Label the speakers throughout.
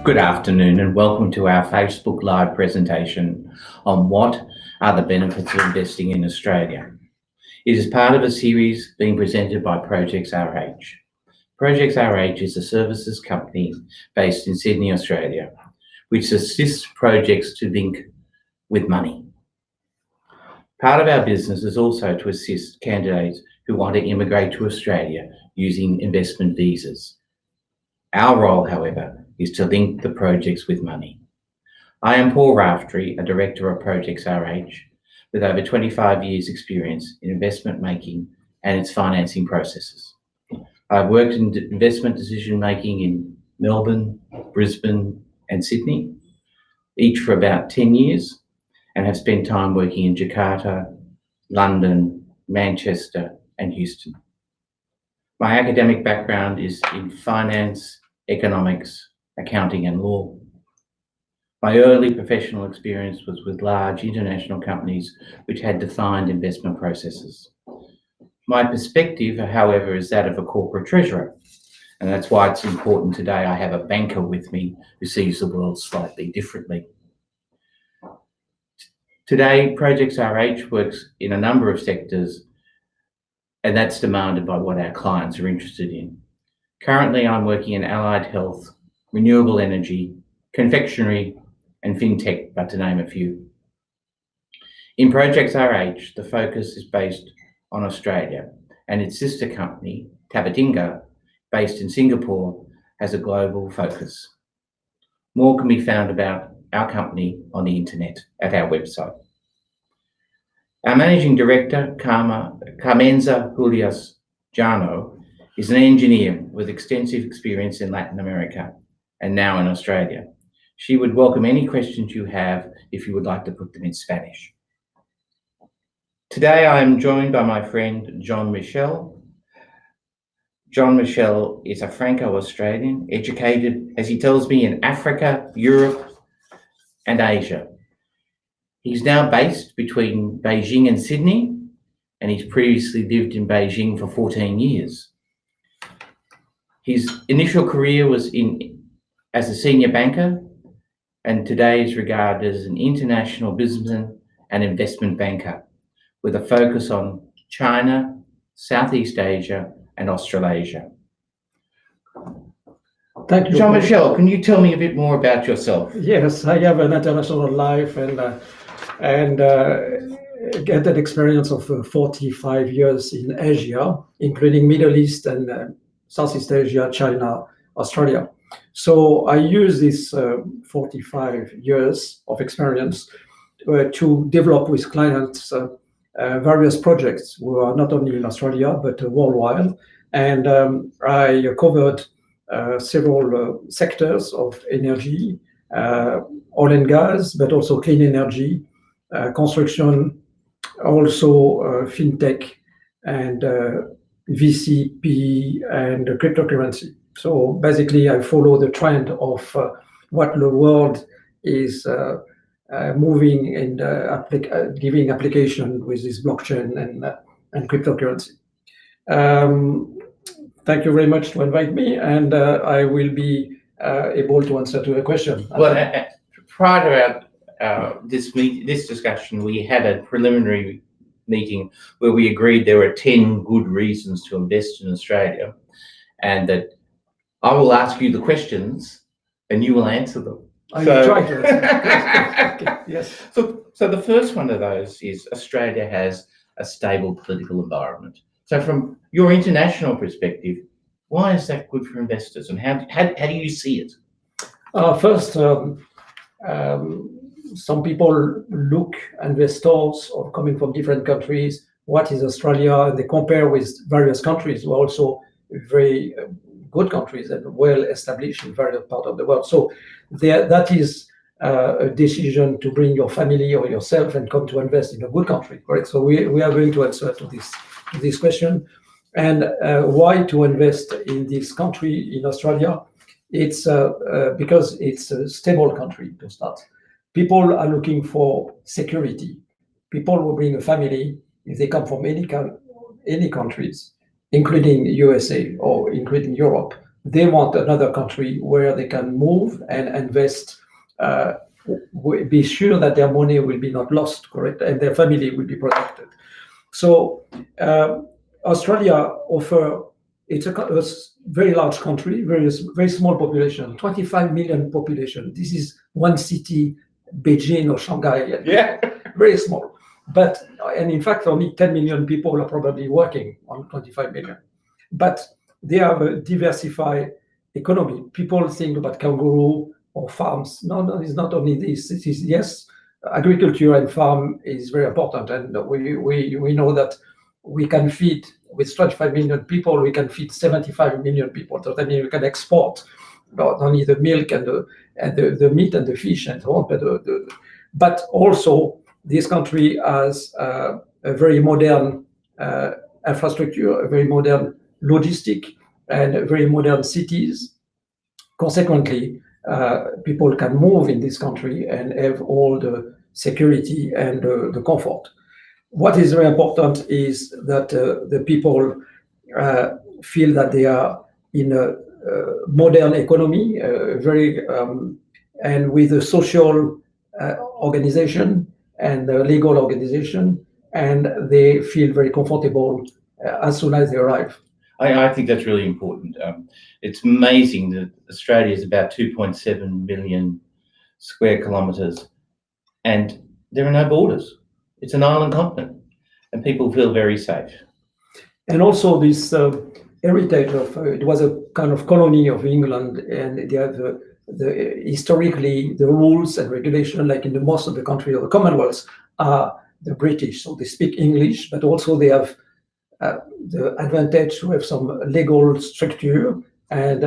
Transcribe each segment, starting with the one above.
Speaker 1: Good afternoon and welcome to our Facebook Live presentation on what are the benefits of investing in Australia. It is part of a series being presented by Projects RH. Projects RH is a services company based in Sydney, Australia, which assists projects to link with money. Part of our business is also to assist candidates who want to immigrate to Australia using investment visas. Our role, however, is to link the projects with money. I am Paul Raftery, a director of Projects RH, with over 25 years' experience in investment making and its financing processes. I've worked in investment decision making in Melbourne, Brisbane, and Sydney, each for about 10 years, and have spent time working in Jakarta, London, Manchester, and Houston. My academic background is in finance, economics, accounting, and law. My early professional experience was with large international companies which had defined investment processes. My perspective, however, is that of a corporate treasurer, and that's why it's important today I have a banker with me who sees the world slightly differently. Today, Projects RH works in a number of sectors, and that's demanded by what our clients are interested in. Currently, I'm working in allied health, renewable energy, confectionery, and fintech, but to name a few. In Projects RH, the focus is based on Australia, and its sister company, Tabatinga, based in Singapore, has a global focus. More can be found about our company on the internet at our website. Our Managing Director, Carmenza Julius Jano, is an engineer with extensive experience in Latin America and now in Australia. She would welcome any questions you have if you would like to put them in Spanish. Today I am joined by my friend John Michel. John Michel is a Franco-Australian, educated, as he tells me, in Africa, Europe, and Asia. He's now based between Beijing and Sydney, and he's previously lived in Beijing for 14 years. His initial career was as a senior banker, and today is regarded as an international businessman and investment banker with a focus on China, Southeast Asia, and Australasia.
Speaker 2: Thank you,
Speaker 1: Jean-Michel, can you tell me a bit more about yourself?
Speaker 2: Yes, I have an international life and get an experience of 45 years in Asia, including Middle East and Southeast Asia, China, Australia. So I use this 45 years of experience to develop with clients various projects who are not only in Australia, but worldwide. And I covered several sectors of energy, oil and gas, but also clean energy, construction, also fintech, and VCP and cryptocurrency. So basically, I follow the trend of what the world is moving and giving application with this blockchain and cryptocurrency. Thank you very much to invite me, and I will be able to answer to the question.
Speaker 1: Well, prior to this discussion, we had a preliminary meeting where we agreed there were 10 good reasons to invest in Australia, and that I will ask you the questions and you will answer them.
Speaker 2: I will try to answer. Okay, yes.
Speaker 1: So the first one of those is Australia has a stable political environment. So from your international perspective, why is that good for investors, and how do you see it?
Speaker 2: First, some people look, investors or coming from different countries, what is Australia, and they compare with various countries who are also very good countries and well established in various parts of the world. So that is a decision to bring your family or yourself and come to invest in a good country, correct? So we are going to answer to this question. And why to invest in this country, in Australia? It's because it's a stable country to start. People are looking for security. People will bring a family if they come from any countries, including USA or including Europe. they want another country where they can move and invest, be sure that their money will be not lost, correct, and their family will be protected. So Australia offer, it's a very large country, very small population, 25 million population. This is one city, Beijing or Shanghai.
Speaker 1: Yeah.
Speaker 2: Very small. But, and in fact, only 10 million people are probably working on 25 million. But they have a diversified economy. People think about kangaroo or farms. No, it's not only this. It is, yes, agriculture and farm is very important. And we know that we can feed, with 25 million people, we can feed 75 million people. So that means we can export not only the milk and the meat and the fish and so on, but also this country has a very modern infrastructure, a very modern logistic, and very modern cities. Consequently, people can move in this country and have all the security and the comfort. What is very important is that the people feel that they are in a modern economy, and with a social organization and a legal organization, and they feel very comfortable as soon as they arrive.
Speaker 1: I think that's really important. It's amazing that Australia is about 2.7 million square kilometres, and there are no borders. It's an island continent, and people feel very safe.
Speaker 2: And also this heritage of it was a kind of colony of England, and they have historically the rules and regulation, like in the most of the country of the Commonwealth, are the British. So they speak English, but also they have the advantage to have some legal structure and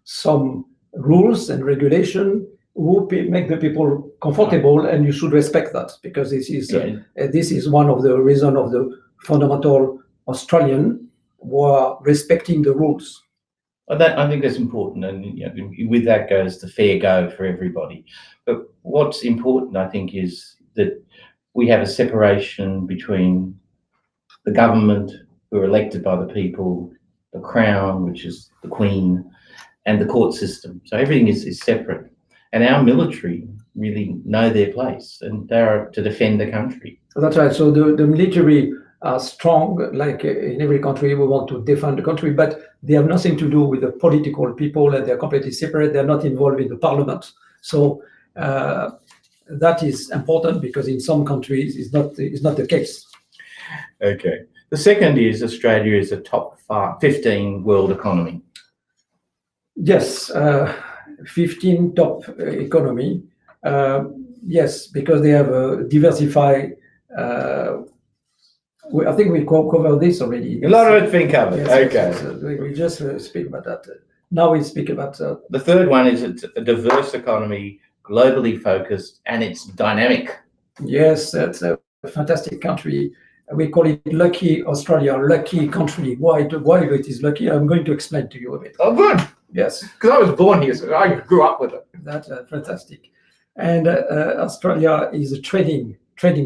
Speaker 2: some rules and regulation who make the people comfortable, and you should respect that, because this is one of the reasons of the fundamental Australian who are respecting the rules.
Speaker 1: I think that's important, and with that goes the fair go for everybody. But what's important, I think, is that we have a separation between the government, who are elected by the people, the Crown, which is the Queen, and the court system. So everything is separate. And our military really know their place, and they are to defend the country.
Speaker 2: That's right. So the military are strong, like in every country, we want to defend the country, but they have nothing to do with the political people, and they're completely separate. They're not involved in the parliament. So that is important, because in some countries it's not the case.
Speaker 1: Okay. The second is Australia is a top 15 world economy.
Speaker 2: Yes, 15 top economy. Yes, because they have a diversified. I think we covered this already.
Speaker 1: A lot of it's been covered.
Speaker 2: Yes,
Speaker 1: okay.
Speaker 2: Yes, we just speak about that. Now we speak about.
Speaker 1: The third one is it's a diverse economy, globally focused, and it's dynamic.
Speaker 2: Yes, that's a fantastic country. We call it lucky Australia, lucky country. Why it is lucky? I'm going to explain to you a bit.
Speaker 1: Oh, good.
Speaker 2: Yes.
Speaker 1: Because I was born here, so I grew up with it.
Speaker 2: That's fantastic. And Australia is a trading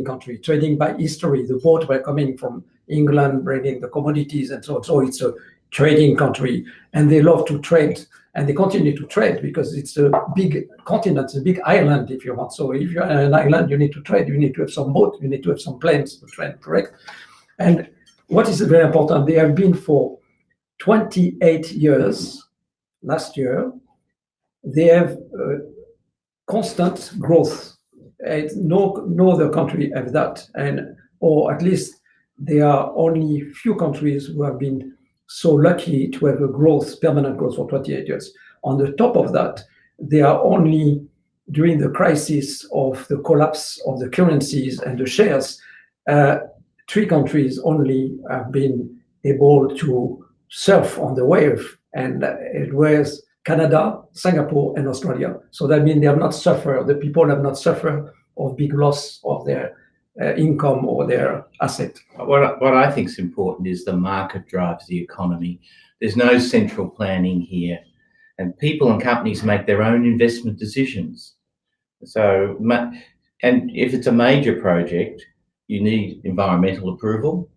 Speaker 2: country, trading by history. The boats were coming from England, bringing the commodities and so on. So it's a trading country, and they love to trade, and they continue to trade because it's a big continent, a big island, if you want. So if you're an island, you need to trade. You need to have some boat. You need to have some planes to trade, correct? And what is very important, they have been for 28 years. Last year, they have constant growth. No other country have that, or at least there are only few countries who have been so lucky to have a permanent growth for 28 years. On the top of that, they are only during the crisis of the collapse of the currencies and the shares, 3 countries only have been able to surf on the wave, and it was Canada, Singapore, and Australia. So that means they have not suffered, the people have not suffered of big loss of their income or their asset.
Speaker 1: What I think is important is the market drives the economy. There's no central planning here, and people and companies make their own investment decisions. So, and if it's a major project, you need environmental approval,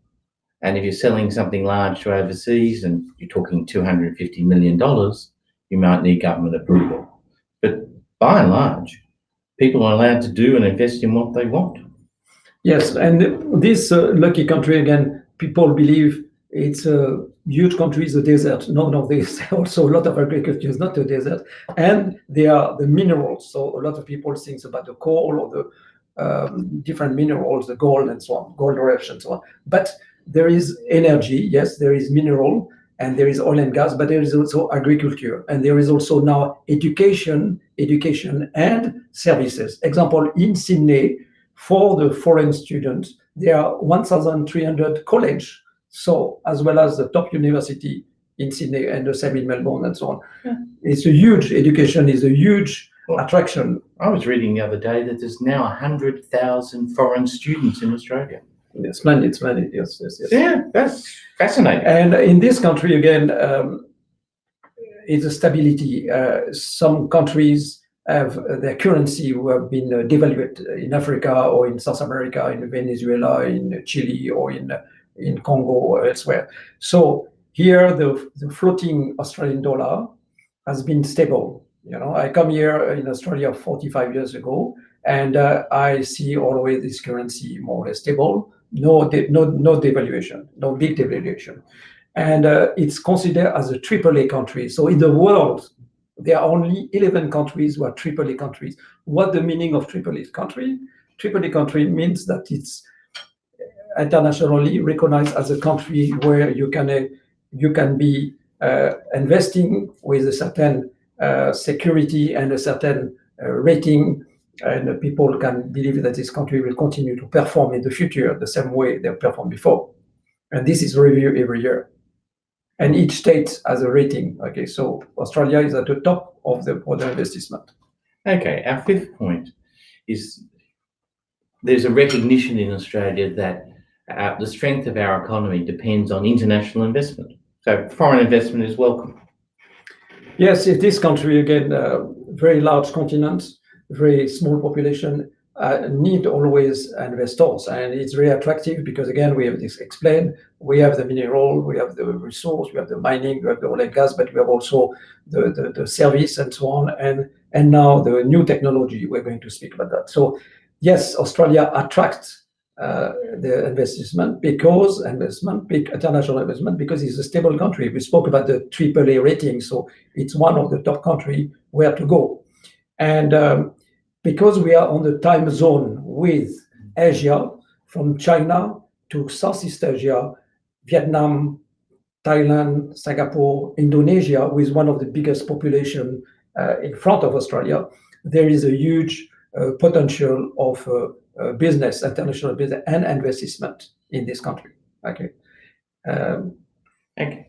Speaker 1: And if you're selling something large to overseas and you're talking $250 million, you might need government approval. But by and large, people are allowed to do and invest in what they want.
Speaker 2: Yes, and this lucky country, again, people believe it's a huge country, it's a desert. No, there's also a lot of agriculture, it's not a desert. And they are the minerals. So a lot of people think about the coal or the different minerals, the gold and so on, gold rush and so on. But there is energy, yes, there is mineral, and there is oil and gas, but there is also agriculture, and there is also now education and services. Example, in Sydney, for the foreign students, there are 1,300 college, so as well as the top university in Sydney and the same in Melbourne and so on.
Speaker 1: Yeah.
Speaker 2: It's a huge education, is a huge attraction.
Speaker 1: I was reading the other day that there's now 100,000 foreign students in Australia.
Speaker 2: It's many, yes.
Speaker 1: Yeah, that's fascinating.
Speaker 2: And in this country, again, it's a stability. Some countries have their currency who have been devalued in Africa or in South America, in Venezuela, in Chile, or in Congo or elsewhere. So here, the floating Australian dollar has been stable. You know, I come here in Australia 45 years ago, and I see always this currency more or less stable. No devaluation, no big devaluation. And it's considered as a AAA country. So in the world, there are only 11 countries who are AAA countries. What the meaning of AAA country? AAA country means that it's internationally recognized as a country where you can be investing with a certain security and a certain rating, and people can believe that this country will continue to perform in the future the same way they performed before. And this is reviewed every year. And each state has a rating. Okay, so Australia is at the top of the border investment.
Speaker 1: Okay, our fifth point is there's a recognition in Australia that the strength of our economy depends on international investment. So foreign investment is welcome.
Speaker 2: Yes, in this country, again, very large continent, very small population, need always investors. And it's very attractive because, again, we have this explained, we have the mineral, we have the resource, we have the mining, we have the oil and gas, but we have also the service and so on. And now the new technology, we're going to speak about that. So yes, Australia attracts the investment because big international investment, because it's a stable country. We spoke about the AAA rating, so it's one of the top country where to go. And because we are on the time zone with Asia, from China to Southeast Asia, Vietnam, Thailand, Singapore, Indonesia, with one of the biggest population in front of Australia, there is a huge potential of business, international business and investment in this country. Okay.
Speaker 1: Okay.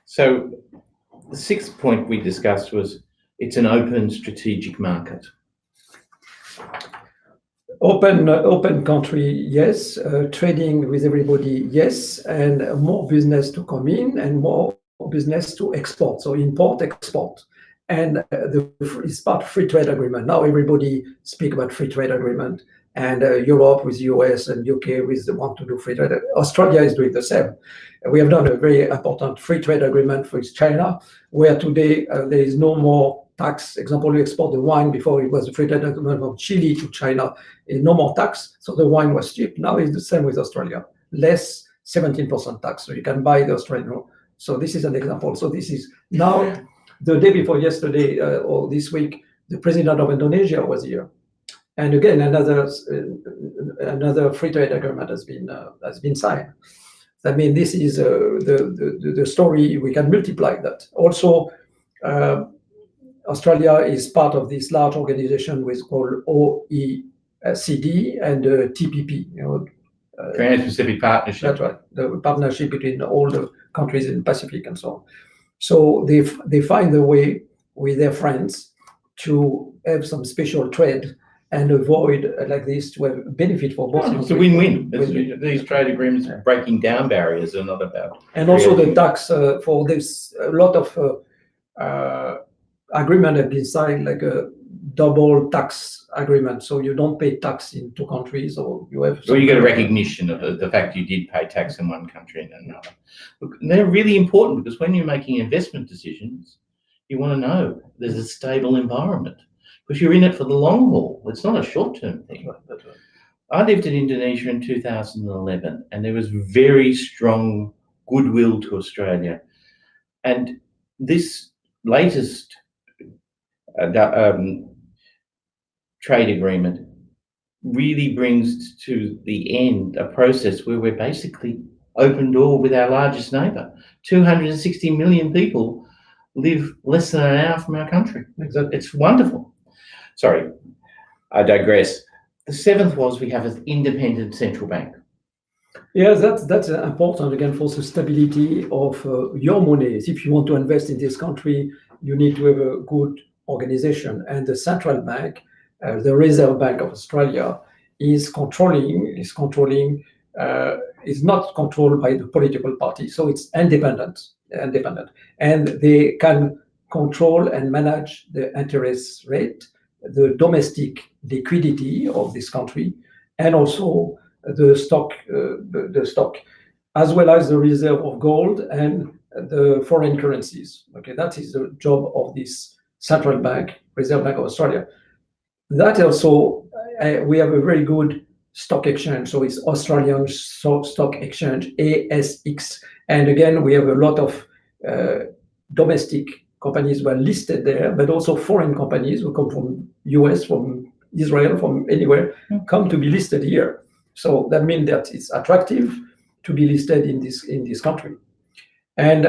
Speaker 1: So the sixth point we discussed was it's an open strategic market.
Speaker 2: Open country, yes. Trading with everybody, yes. And more business to come in and more business to export. So import, export. And it's part free trade agreement. Now everybody speak about free trade agreement. And Europe with US and UK with the want to do free trade. Australia is doing the same. We have done a very important free trade agreement with China, where today there is no more tax. Example, we export the wine. Before it was a free trade agreement from Chile to China, no more tax. So the wine was cheap. Now it's the same with Australia. Less 17% tax. So you can buy the Australian. So this is an example. So this is now the day before yesterday or this week, the president of Indonesia was here. And again, another free trade agreement has been signed. I mean, this is the story. We can multiply that. Also, Australia is part of this large organization which is called OECD and TPP.
Speaker 1: Trans-Pacific Partnership.
Speaker 2: That's right. The partnership between all the countries in the Pacific and so on. So they find a way with their friends to have some special trade and avoid like this to have benefit for both.
Speaker 1: It's a win-win. These trade agreements breaking down barriers are not about.
Speaker 2: And also the tax for this, a lot of agreement have been signed, like double tax agreement, so you don't pay tax in two countries, or you have.
Speaker 1: Or you get a recognition of the fact you did pay tax in one country and another. Look, they're really important because when you're making investment decisions, you want to know there's a stable environment because you're in it for the long haul. It's not a short-term thing.
Speaker 2: That's right.
Speaker 1: I lived in Indonesia in 2011, and there was very strong goodwill to Australia. And this latest trade agreement really brings to the end a process where we're basically open door with our largest neighbour. 260 million people live less than an hour from our country. It's wonderful. Sorry, I digress. The seventh was we have an independent central bank.
Speaker 2: Yes, that's important again for the stability of your monies. If you want to invest in this country, you need to have a good organization, and the central bank, the Reserve Bank of Australia, is not controlled by the political party, so it's independent, and they can control and manage the interest rate, the domestic liquidity of this country, and also the stock, as well as the reserve of gold and the foreign currencies. Okay, that is the job of this central bank, Reserve Bank of Australia. That also, we have a very good stock exchange, so it's Australian Stock Exchange, ASX, and again we have a lot of domestic companies who are listed there, but also foreign companies who come from US, from Israel, from anywhere, come to be listed here. So that means that it's attractive to be listed in this country. And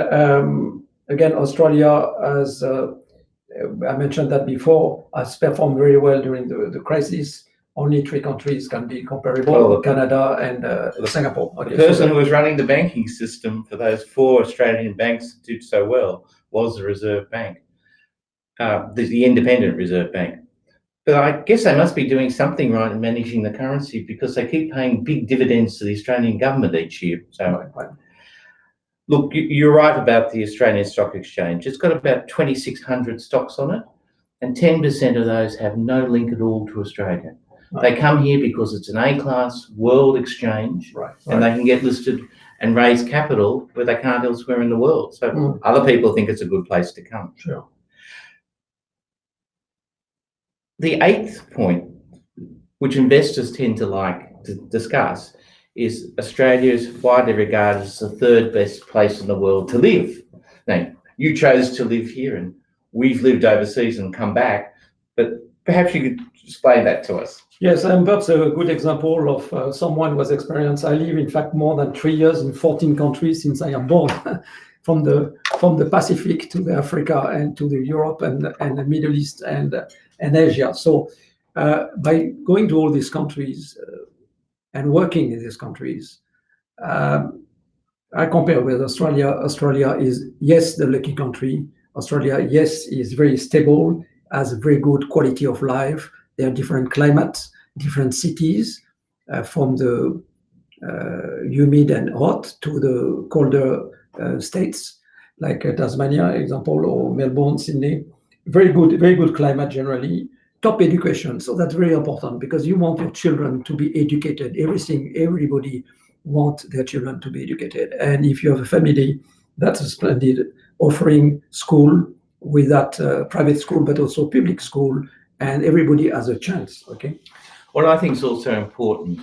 Speaker 2: again, Australia, as I mentioned that before, has performed very well during the crisis. Only 3 countries can be comparable: Canada and Singapore.
Speaker 1: Okay, the person who was running the banking system for those 4 Australian banks that did so well was the Reserve Bank, the independent Reserve Bank. But I guess they must be doing something right in managing the currency because they keep paying big dividends to the Australian government each year. So, look, you're right about the Australian Stock Exchange. It's got about 2,600 stocks on it, and 10% of those have no link at all to Australia. They come here because it's an A-class world exchange, and they can get listed and raise capital where they can't elsewhere in the world. So other people think it's a good place to come.
Speaker 2: Sure.
Speaker 1: The 8th point, which investors tend to like to discuss, is Australia is widely regarded as the 3rd best place in the world to live. Now, you chose to live here, and we've lived overseas and come back, but perhaps you could explain that to us.
Speaker 2: Yes, and perhaps a good example of someone who has experience. I live, in fact, more than 3 years in 14 countries since I am born, from the Pacific to the Africa and to the Europe and the Middle East and Asia. So by going to all these countries and working in these countries, I compare with Australia. Australia is, yes, the lucky country. Australia, yes, is very stable, has a very good quality of life. There are different climates, different cities, from the humid and hot to the colder states, like Tasmania, example, or Melbourne, Sydney. Very good climate generally. Top education, so that's very important because you want your children to be educated. Everybody wants their children to be educated, and if you have a family, that's a splendid offering school with that private school, but also public school, and everybody has a chance. Okay.
Speaker 1: What I think is also important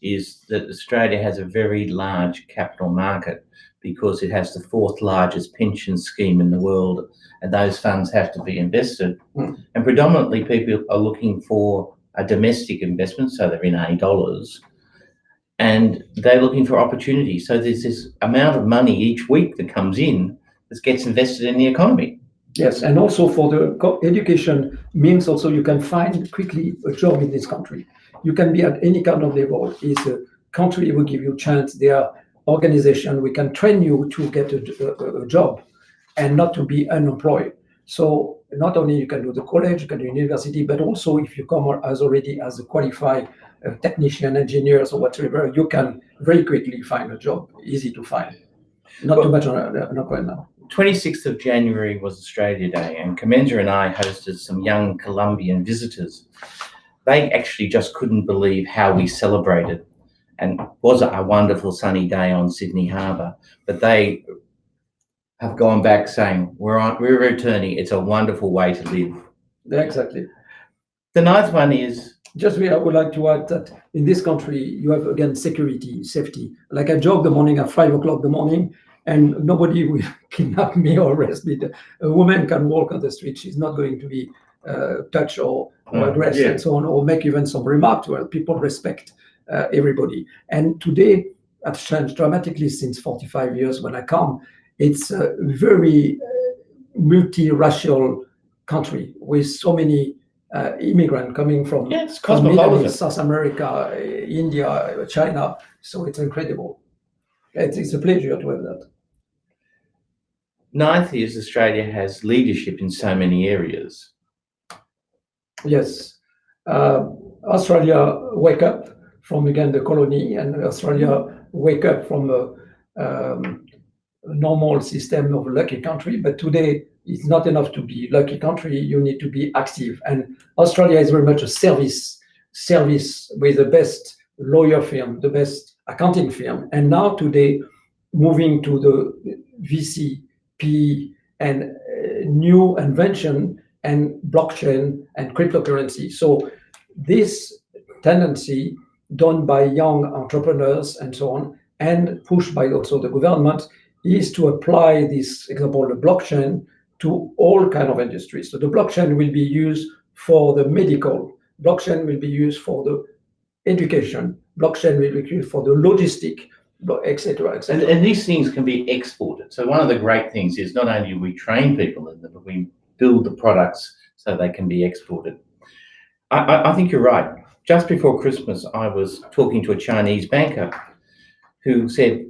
Speaker 1: is that Australia has a very large capital market because it has the 4th largest pension scheme in the world, and those funds have to be invested. And predominantly people are looking for a domestic investment, so they're in dollars, and they're looking for opportunity. So there's this amount of money each week that comes in that gets invested in the economy.
Speaker 2: Yes, and also for the education means also you can find quickly a job in this country. You can be at any kind of level. It's a country will give you a chance. Their organization, we can train you to get a job and not to be unemployed. So not only you can do the college, you can do university, but also if you come as a qualified technician, engineer, or whatever, you can very quickly find a job, easy to find. Not too much on right now.
Speaker 1: 26th of January was Australia Day, and Commenza and I hosted some young Colombian visitors. They actually just couldn't believe how we celebrated, and it was a wonderful sunny day on Sydney Harbour, but they have gone back saying, we're returning. It's a wonderful way to live.
Speaker 2: Yeah, exactly.
Speaker 1: The ninth one is...
Speaker 2: I would like to add that in this country, you have, again, security, safety. Like I jog the morning at 5 o'clock in the morning, and nobody will kidnap me or arrest me. A woman can walk on the street. She's not going to be touched or aggressed and so on, or make even some remark to her. People respect everybody. And today, that's changed dramatically since 45 years when I come. It's a very multiracial country with so many immigrants coming from Middle East, South America, India, China. So it's incredible. It's a pleasure to have that.
Speaker 1: Ninth is Australia has leadership in so many areas.
Speaker 2: Yes. Australia wake up from, again, the colony, and Australia wake up from a normal system of a lucky country. But today, it's not enough to be lucky country. You need to be active. And Australia is very much a service with the best lawyer firm, the best accounting firm. And now today, moving to the VC, PE, and new invention and blockchain and cryptocurrency. So this tendency done by young entrepreneurs and so on, and pushed by also the government, is to apply this example, the blockchain, to all kind of industries. So the blockchain will be used for the medical, blockchain will be used for the education, blockchain will be used for the logistic, etc., etc.
Speaker 1: And these things can be exported. So one of the great things is not only do we train people in them, but we build the products so they can be exported. I think you're right. Just before Christmas, I was talking to a Chinese banker who said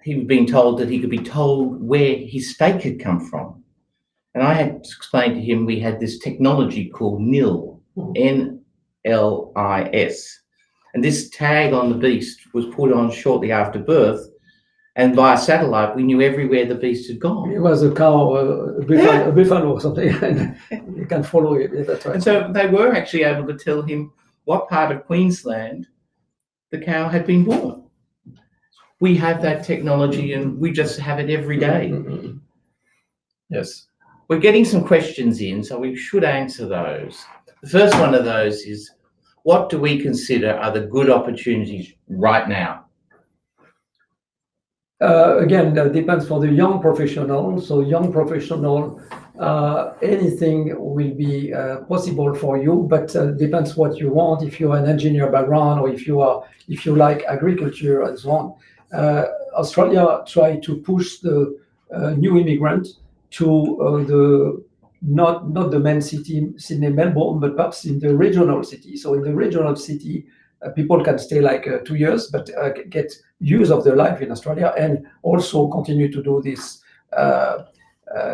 Speaker 1: he was being told that he could be told where his steak had come from. And I had explained to him we had this technology called NILS, N-L-I-S. And this tag on the beast was put on shortly after birth. And via satellite, we knew everywhere the beast had gone.
Speaker 2: It was a cow, a buffalo or something, and you can follow it. Yeah, that's right.
Speaker 1: And so they were actually able to tell him what part of Queensland the cow had been born. We have that technology and we just have it every day.
Speaker 2: Mm-hmm. Yes.
Speaker 1: We're getting some questions in, so we should answer those. The first one of those is, what do we consider are the good opportunities right now?
Speaker 2: Again, that depends for the young professional. So young professional, anything will be possible for you, but depends what you want. If you're an engineer background, or if you like agriculture and so on. Australia try to push the new immigrant to the not the main city, Sydney, Melbourne, but perhaps in the regional city. So in the regional city, people can stay like 2 years, but get use of their life in Australia, and also continue to do this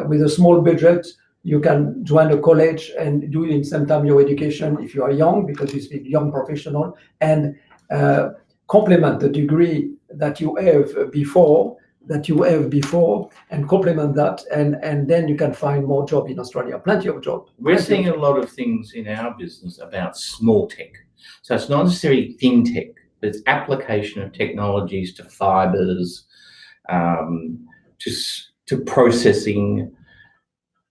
Speaker 2: with a small budget. You can join a college and do in some time your education if you are young, because you speak young professional, and complement the degree that you have before, and complement that, and then you can find more job in Australia, plenty of job.
Speaker 1: We're seeing a lot of things in our business about small tech. So it's not necessarily fintech, but it's application of technologies to fibers, to processing.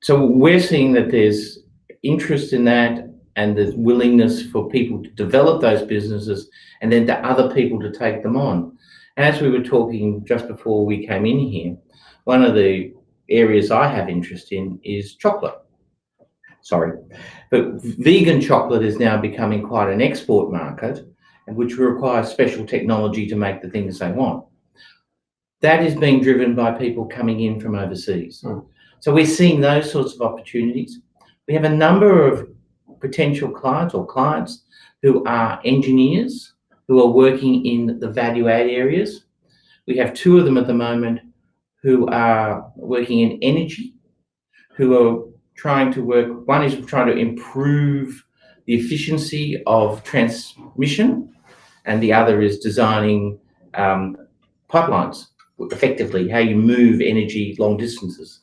Speaker 1: So we're seeing that there's interest in that, and there's willingness for people to develop those businesses, and then to other people to take them on. As we were talking just before we came in here, one of the areas I have interest in is chocolate. But vegan chocolate is now becoming quite an export market, and which requires special technology to make the things they want. That is being driven by people coming in from overseas. So we're seeing those sorts of opportunities. We have a number of potential clients who are engineers, who are working in the value add areas. We have 2 of them at the moment who are working in energy, who are trying to work. One is trying to improve the efficiency of transmission, and the other is designing pipelines, effectively how you move energy long distances.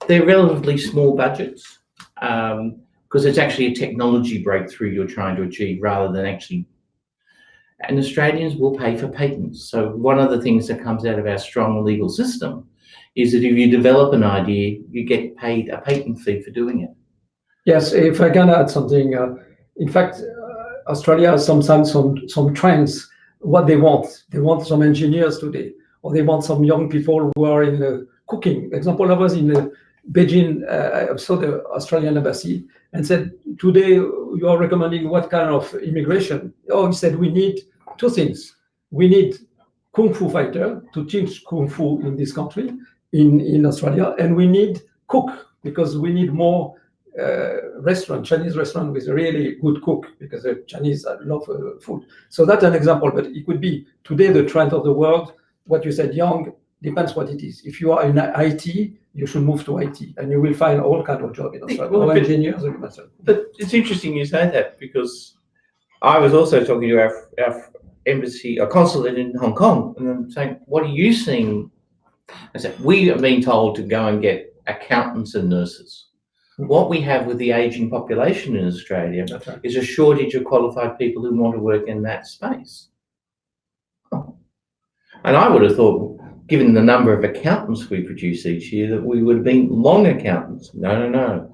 Speaker 1: They're relatively small budgets because it's actually a technology breakthrough you're trying to achieve rather than actually. And Australians will pay for patents. So one of the things that comes out of our strong legal system is that if you develop an idea, you get paid a patent fee for doing it.
Speaker 2: Yes, if I can add something, in fact, Australia has sometimes some trends. What they want some engineers today, or they want some young people who are in the cooking. Example, I was in Beijing. I saw the Australian embassy and said, "Today you are recommending what kind of immigration?" Oh, he said, "We need two things. We need kung fu fighter to teach kung fu in this country, in Australia, and we need cook because we need more." Chinese restaurant with a really good cook because the Chinese love food. So that's an example, but it could be today the trend of the world. What you said, young, depends what it is. If you are in IT, you should move to IT and you will find all kinds of jobs in Australia.
Speaker 1: Well,
Speaker 2: engineers.
Speaker 1: But it's interesting you say that because I was also talking to our embassy, a consulate in Hong Kong, and I'm saying, what are you seeing? I said, we are being told to go and get accountants and nurses. What we have with the aging population in Australia is a shortage of qualified people who want to work in that space. And I would have thought, given the number of accountants we produce each year, that we would have been long accountants. No.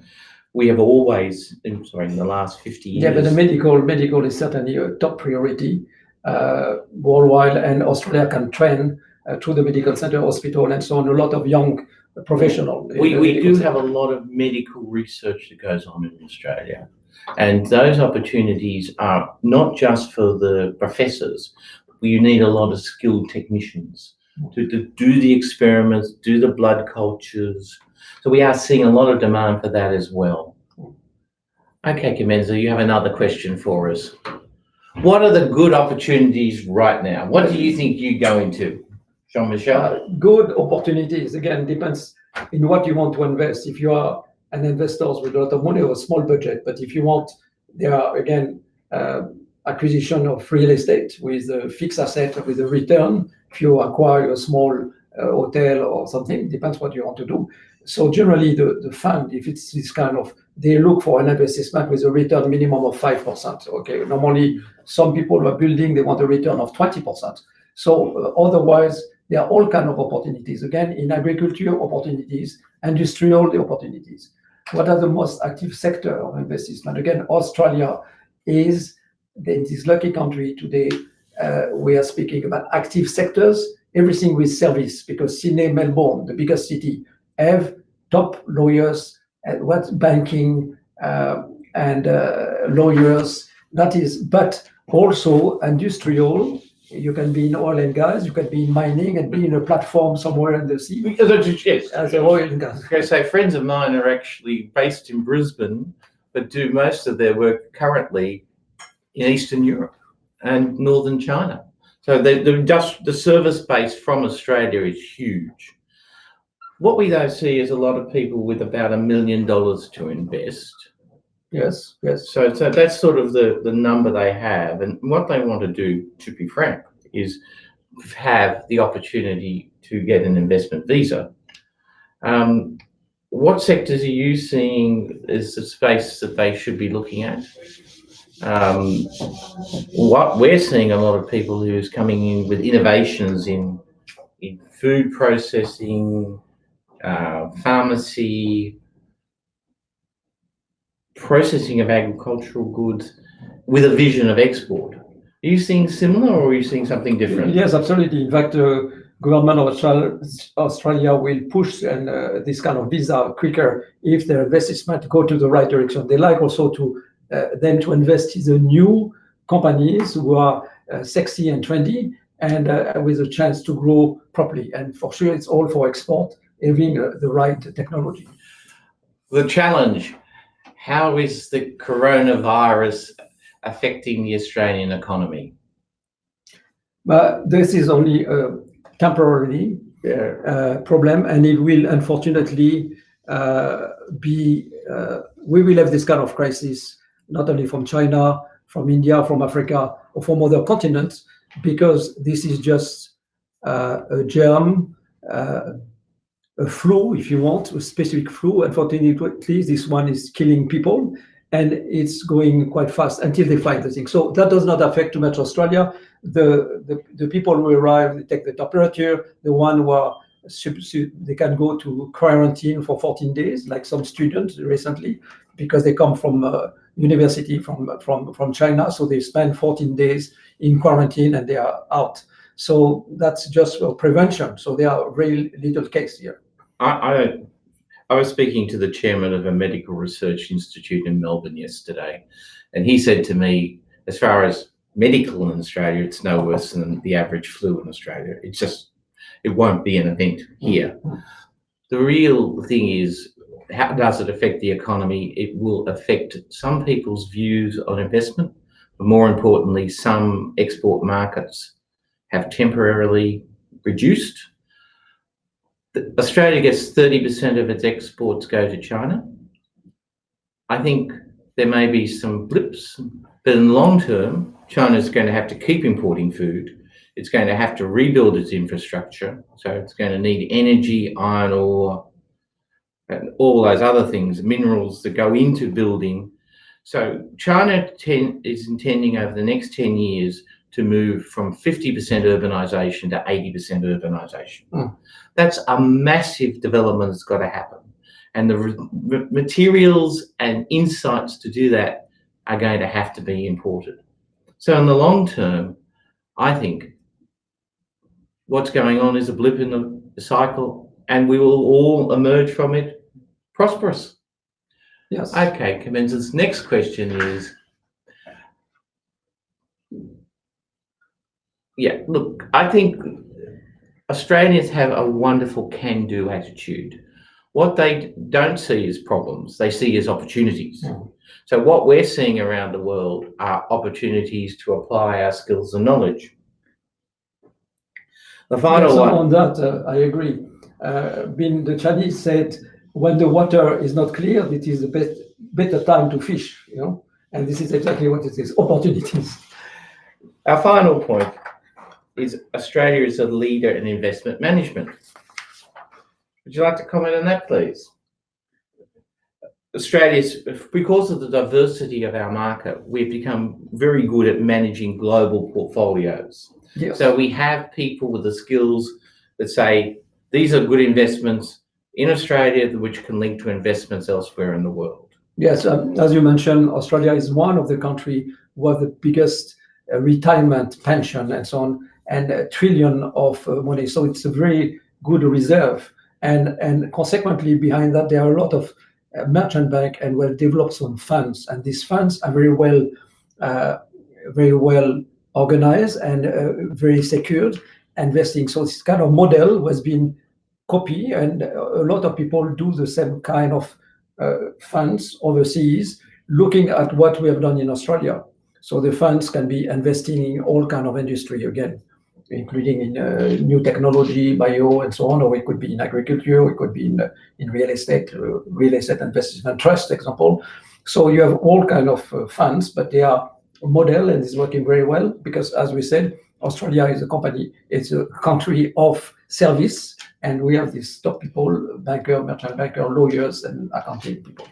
Speaker 1: We have always, in the last 50 years.
Speaker 2: Yeah, but the medical is certainly a top priority worldwide, and Australia can train through the medical center, hospital, and so on, a lot of young professional.
Speaker 1: We do have a lot of medical research that goes on in Australia, and those opportunities are not just for the professors. You need a lot of skilled technicians to do the experiments, do the blood cultures. So we are seeing a lot of demand for that as well. Okay, Kimenza, you have another question for us. What are the good opportunities right now? What do you think you go into? Jean-Michel?
Speaker 2: Good opportunities, again, depends in what you want to invest. If you are an investor with a lot of money or a small budget, but if you want, there are, again, acquisition of real estate with a fixed asset with a return. If you acquire a small hotel or something, depends what you want to do. So generally the fund, if it's this kind of, they look for an investment with a return minimum of 5%. Okay, normally some people who are building, they want a return of 20%. So otherwise, there are all kinds of opportunities. Again, in agriculture, opportunities, industrial opportunities. What are the most active sector of investment? Again, Australia is in this lucky country today. We are speaking about active sectors, everything with service, because Sydney, Melbourne, the biggest city, have top lawyers and banking and lawyers. That is, but also industrial. You can be in oil and gas, you can be in mining, and be in a platform somewhere in the sea.
Speaker 1: Yes.
Speaker 2: As a oil and gas.
Speaker 1: Okay, so friends of mine are actually based in Brisbane, but do most of their work currently in Eastern Europe and Northern China. So the service base from Australia is huge. What we though see is a lot of people with about $1 million to invest.
Speaker 2: Yes.
Speaker 1: So that's sort of the number they have, and what they want to do, to be frank, is have the opportunity to get an investment visa. What sectors are you seeing as the space that they should be looking at? What we're seeing a lot of people who's coming in with innovations in food processing, pharmacy, processing of agricultural goods with a vision of export. Are you seeing similar, or are you seeing something different?
Speaker 2: Yes, absolutely. In fact, the government of Australia will push this kind of visa quicker if their investment go to the right direction. They like also to them to invest in the new companies who are sexy and trendy and with a chance to grow properly. And for sure, it's all for export, having the right technology.
Speaker 1: The challenge. How is the coronavirus affecting the Australian economy?
Speaker 2: But this is only a temporary problem, and it will unfortunately we will have this kind of crisis not only from China, from India, from Africa, or from other continents, because this is just a germ a flu, if you want, a specific flu. Unfortunately, this one is killing people, and it's going quite fast until they find the thing. So that does not affect too much Australia. The people who arrive, they take the temperature. The one who are they can go to quarantine for 14 days, like some students recently, because they come from university from China. So they spend 14 days in quarantine and they are out. So that's just for prevention. So there are very little case here.
Speaker 1: I was speaking to the chairman of a medical research institute in Melbourne yesterday, and he said to me, as far as medical in Australia, it's no worse than the average flu in Australia. It won't be an event here. The real thing is, how does it affect the economy? It will affect some people's views on investment, but more importantly, some export markets have temporarily reduced. Australia gets 30% of its exports go to China. I think there may be some blips, but in the long term, China's going to have to keep importing food. It's going to have to rebuild its infrastructure. So it's going to need energy, iron ore, and all those other things, minerals that go into building. So China is intending over the next 10 years to move from 50% urbanisation to 80% urbanisation. That's a massive development that's got to happen. And the materials and insights to do that are going to have to be imported. So in the long term, I think what's going on is a blip in the cycle, and we will all emerge from it prosperous.
Speaker 2: Yes.
Speaker 1: Okay, Commensals, next question is, look, I think Australians have a wonderful can-do attitude. What they don't see as problems, they see as opportunities. So what we're seeing around the world are opportunities to apply our skills and knowledge. The final one.
Speaker 2: On that, I agree. The Chinese said, when the water is not clear, it is the better time to fish, and this is exactly what it is, opportunities.
Speaker 1: Our final point is Australia is a leader in investment management. Would you like to comment on that, please? Australia's, because of the diversity of our market, we've become very good at managing global portfolios.
Speaker 2: Yes.
Speaker 1: So we have people with the skills that say, these are good investments in Australia, which can link to investments elsewhere in the world.
Speaker 2: Yes, as you mentioned, Australia is one of the countries who have the biggest retirement pension and so on, and $1 trillion of money. So it's a very good reserve. And consequently, behind that, there are a lot of merchant bank and well-developed some funds. And these funds are very well organized and very secured investing. So this kind of model has been copied, and a lot of people do the same kind of funds overseas, looking at what we have done in Australia. So the funds can be investing in all kind of industry again, including in new technology, bio, and so on, or it could be in agriculture, it could be in real estate investment trust, example. So you have all kind of funds, but they are a model and is working very well because, as we said, Australia is it's a country of service, and we have these top people, banker, merchant banker, lawyers, and accounting people.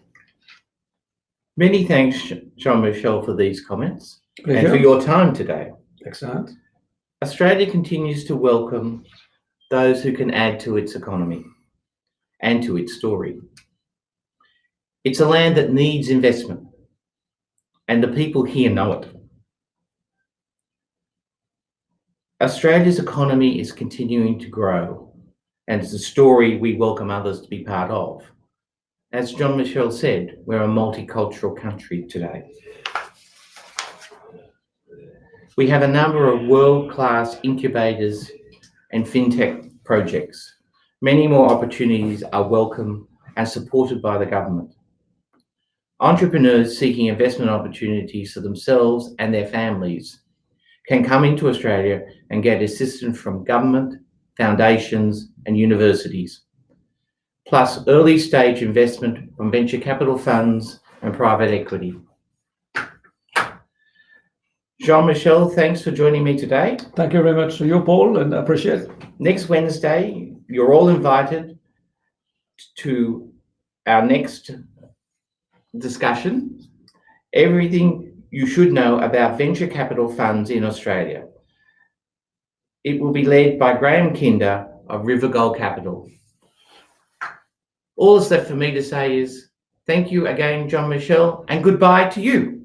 Speaker 1: Many thanks, Jean-Michel, for these comments.
Speaker 2: Pleasure.
Speaker 1: And for your time today.
Speaker 2: Excellent.
Speaker 1: Australia continues to welcome those who can add to its economy and to its story. It's a land that needs investment, and the people here know it. Australia's economy is continuing to grow, and it's a story we welcome others to be part of. As Jean-Michel said, we're a multicultural country today. We have a number of world-class incubators and fintech projects. Many more opportunities are welcome and supported by the government. Entrepreneurs seeking investment opportunities for themselves and their families can come into Australia and get assistance from government, foundations, and universities, plus early stage investment from venture capital funds and private equity. Jean-Michel, thanks for joining me today.
Speaker 2: Thank you very much to you, Paul, and I appreciate it.
Speaker 1: Next Wednesday, you're all invited to our next discussion, everything you should know about venture capital funds in Australia. It will be led by Graham Kinder of River Gold Capital. All that's left for me to say is thank you again, John Michel, and goodbye to you.